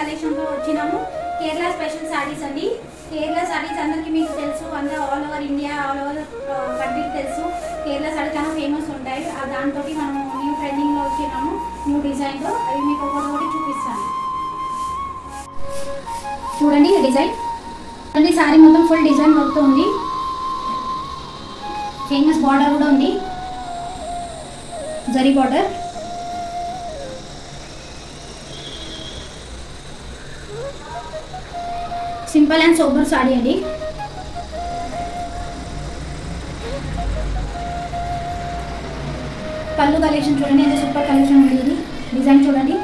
కలెక్షన్తో వచ్చినాము. కేరళ స్పెషల్ శారీస్ అండి. కేరళ శారీస్ అందరికీ మీకు తెలుసు, అందరూ all over India, all over కంట్రీకి తెలుసు. కేరళ శారీ చాలా ఫేమస్ ఉంటాయి. దాంతో మనము న్యూ ట్రెండింగ్లో వచ్చినాము, న్యూ డిజైన్తో. అవి మీకు ఒకటి చూపిస్తాను. చూడండి ఈ డిజైన్. ఈ శారీ మొత్తం ఫుల్ డిజైన్ వర్క్తో ఉంది. ఫేమస్ బార్డర్ కూడా ఉంది, zari border. Simple and sober sorry అండి. పళ్ళు కలెక్షన్ చూడండి, ఎంత సూపర్ కలెక్షన్ ఉంది. ఇది డిజైన్ చూడండి.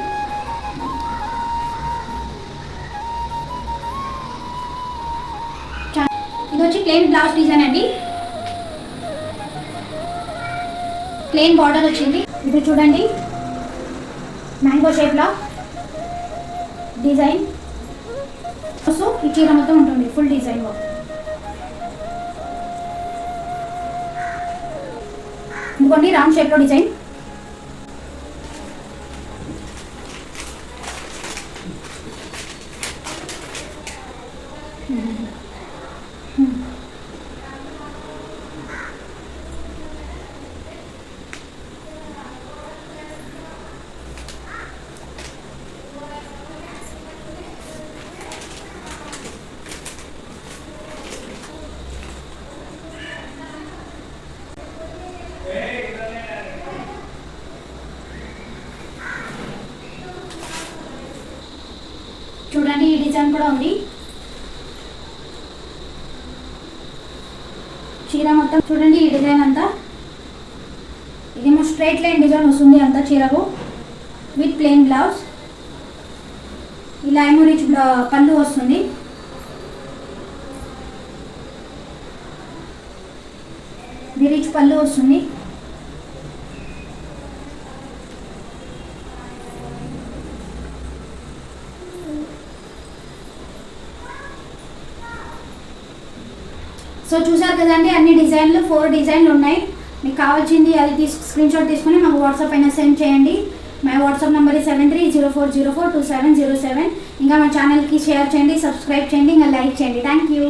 ఇది వచ్చి ప్లెయిన్ బ్లౌజ్ డిజైన్ అండి. ప్లెయిన్ బార్డర్ వచ్చింది. ఇది చూడండి, మ్యాంగో షేప్లో డిజైన్. సో ఈ చీర మొత్తం ఉంటుంది ఫుల్ డిజైన్ వర్క్. ఇంకోండి రౌండ్ షేప్లో డిజైన్. చూడండి ఈ డిజైన్ కూడా ఉంది. చీర మొత్తం చూడండి ఈ డిజైన్ అంతా. ఇదేమో స్ట్రైట్ లైన్ డిజైన్ వస్తుంది అంతా చీరకు, విత్ ప్లెయిన్ బ్లౌజ్. ఇలా ఏమో రిచ్ పళ్ళు వస్తుంది. ఇది రిచ్ పళ్ళు వస్తుంది. సో చూసారు కదండి, అన్ని డిజైన్లు 4 డిజైన్లు ఉన్నాయి. మీకు కావాల్సింది అది స్క్రీన్ షాట్ తీసుకుని మాకు వాట్సాప్ అయినా సెండ్ చేయండి. మా వాట్సాప్ నెంబర్ 7304042707. ఇంకా మా ఛానల్కి షేర్ చేయండి, సబ్స్క్రైబ్ చేయండి, ఇంకా లైక్ చేయండి. Thank you.